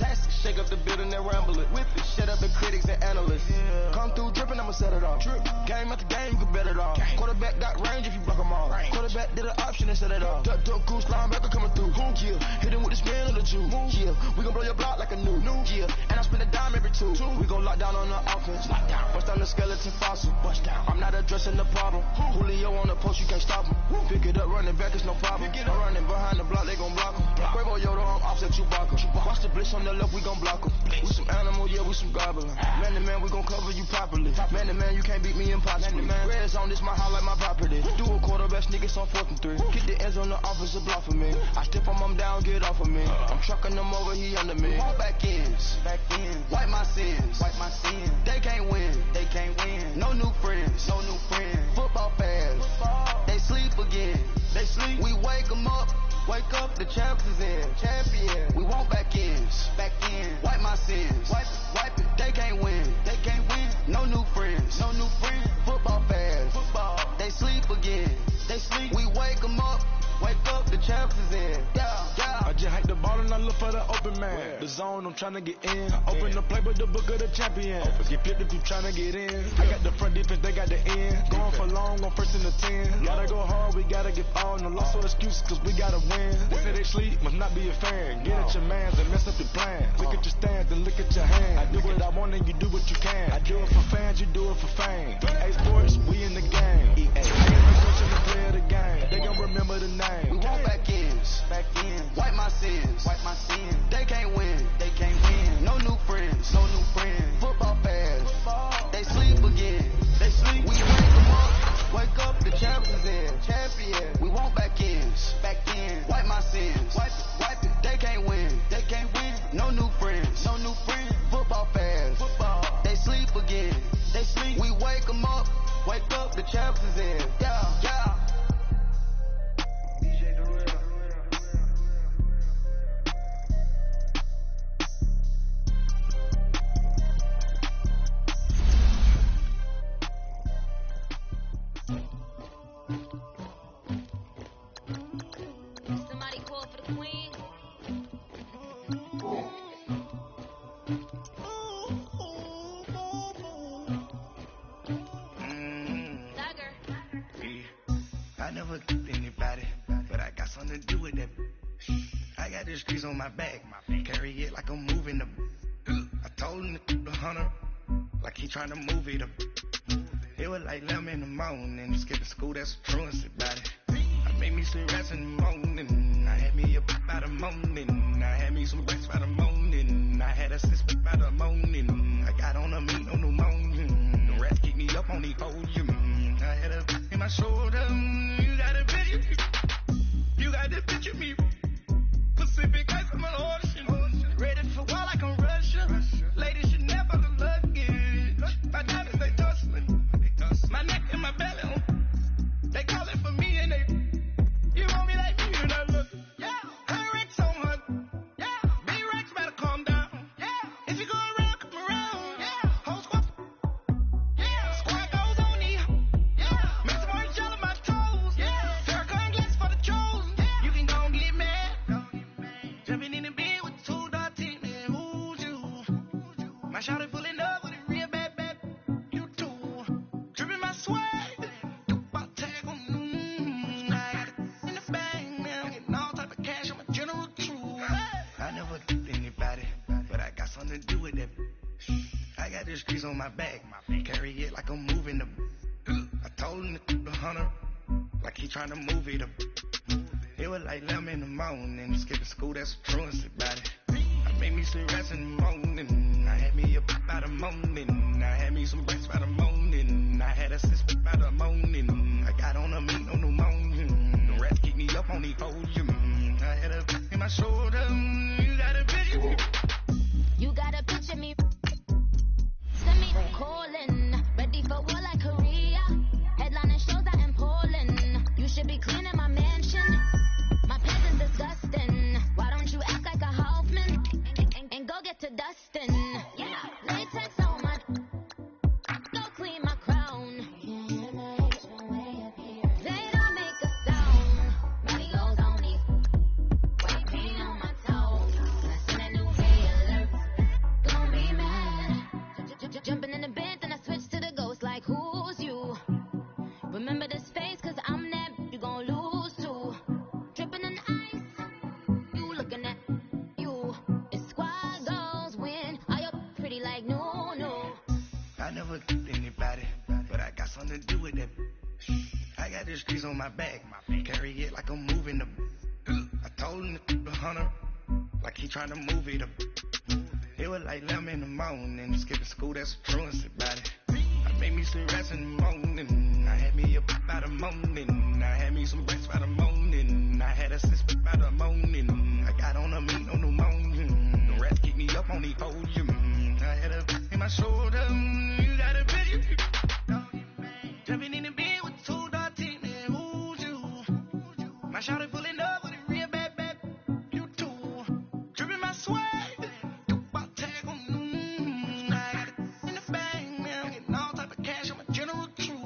Shake up the building and ramble it. Whip it, shut up the critics and analysts. Come through dripping, I'ma set it off. Game after game, you can bet it off. Quarterback got range if you block them all. Quarterback did an option and set it off. Duck, goose, linebacker coming through. Yeah, hit him with the spin of the Jew. Yeah, we gon' blow your block like a new. Yeah, and I spend a dime every two. We gon' lock down on the offense. Bust down the skeleton fossil. I'm not addressing the problem. Julio on the post, you can't stop him. Pick it up, running back, it's no problem. I'm running behind the block, they gon' block him. Quavo Yoda, I'm offset Chewbacca. Watch the blitz on the left, we gon' block him. We some animal, yeah, we some goblin. Man to man, we gon' cover you properly. Man to man, you can't beat me impossibly. Red zone, this my house like my property. Do a quarterback sneak, it's on 4th and 3. Get the ends on the offensive block for me. I step on him down, get off of me. I'm trucking them over, he under me. Back ends, wipe my sins, They can't win, No new friends, Football fans, they sleep again, We wake them up, the champs is in, We want back ends, wipe my sins, wipe it. They can't win, No new friends, Football fans, they sleep again, We wake them up, the champs is in, yeah. I just hike the ball and I look for the open man. The zone, I'm trying to get in. Open the playbook, the book of the champion. Get flipped if you trying to get in. I got the front defense, they got the end. Going for long, on 1st and 10. Gotta go hard, we gotta give all. No loss or excuses, cause we gotta win. They say they sleep, must not be a fan. Get at your mans and mess up your plan. Look at your stands and look at your hands. I do what I want and you do what you can. I do it for fans, you do it for fame. Hey sports, we in the game. I ain't no coaching the play of the game. They gon' remember the name. We want back ends, wipe my sins, They can't win, No new friends, Football fans, they sleep again, We wake up, the champs is in, We want back ends, wipe my sins, wipe it. They can't win, No new friends, Football fans, they sleep again, We wake them up, the champs is in, yeah. Somebody call for the queen. I never killed anybody, but I got something to do with that. I got the streets on my back, carry it like I'm moving the. I told him to the hunter, like he trying to move it up. It was like 11 in the morning, skip to school, that's a truancy about it. I made me some rats in the morning, I had me a pop by the morning, I had me some rats by the morning, I had a sis by the morning, I got on a meat on the morning, the rats keep me up on the podium, I had a in my shoulder, you got a picture me, Pacific. carry it like I'm moving the. I told him the 100, like he trying to move it up. It was like 11 in the morning, skipping school, that's a truancy about it. I made me some rest in the morning, I had me a pop by the morning, I had me some breaks by the morning, I had a sis by the morning, I got on a meat on the morning, the rats keep me up on the podium, I had a in my shoulder, you got a picture. You got a picture me, send me calling, ready for war like Korea, headlining shows out in Poland, you should be cleaning my mansion. My presence disgusting. Why don't you act like a Hoffman and go get to dustin'? Yeah, latex on my. Go clean my crown. They don't make a sound. Money goes on these. White paint on my toes. I send a new ray alert. Don't be mad. Jumping in the bed, then I switch to the ghost. Like who's you? Remember this face, cause I'm that. You gon' lose too. Dripping in ice, you looking at you. It's squad goals win. Are you pretty like no? I never anybody, but I got something to do with that. I got the streets on my back, carry it like I'm moving the. I told him the 100, like he trying to move it up. It was like 11 in the morning, skipping school, that's a truancy about it. I made me some rest in the morning, I had me a pop by the morning, I had me some breaks by the morning, I had a sis by the morning, I got on a meat on the morning, the rats keep me up on the podium, I had a in my shoulder, you got a picture. Jumping in the bed with 2 dark teeth, man, who's you? My shawty pulling up with a real bad, you too. Dripping my swag, about tag on, I got it in the bag, man, I'm getting all type of cash on my general crew.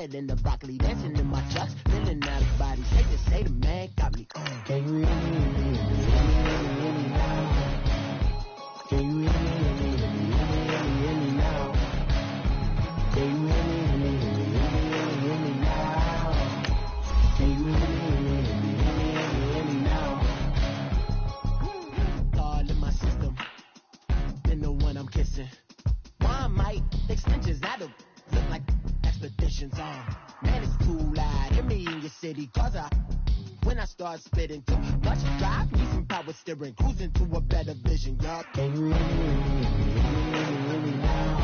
In the broccoli, dancing in my trucks, feeling out of bodies. Hate to say the man got me on. Can you hear me now? Can you hear me now? Can you hear me now? Can you hear me now? All in my system, been the one I'm kissing. Why might extensions out of look like expeditions on. Man, it's too loud. Hear me in your city, cause when I start spitting too much drive, need some power steering, cruising to a better vision, y'all. Can you hear me now?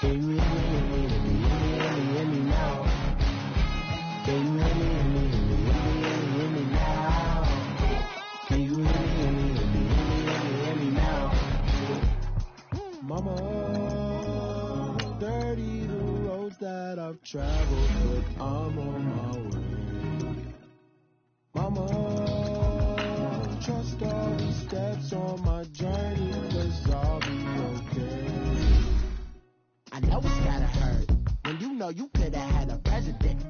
Can you hear me now? Can you hear me now? Can you hear me now? Mama, dirty the roads that I've traveled, but I'm on my way. Mama, trust all the steps on my journey, 'cause I'll be okay. I know it's gotta hurt when you know you could've had a president.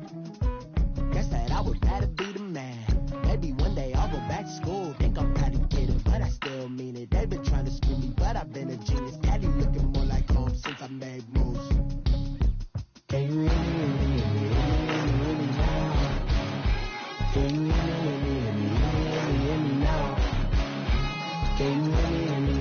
Guess that I would rather be the man. Maybe one day I'll go back to school. Think I'm probably kidding, but I still mean it. They've been trying to screw me, but I've been a genius. Daddy looking more like home since I made moves. Can you hear me now? Can you hear me now? Can you hear me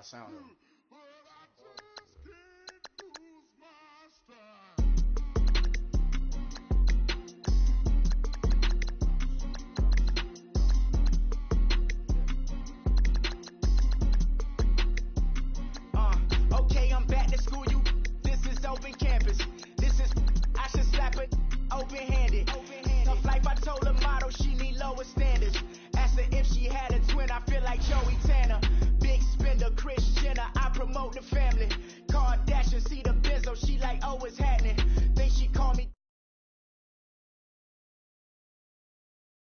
sound of them.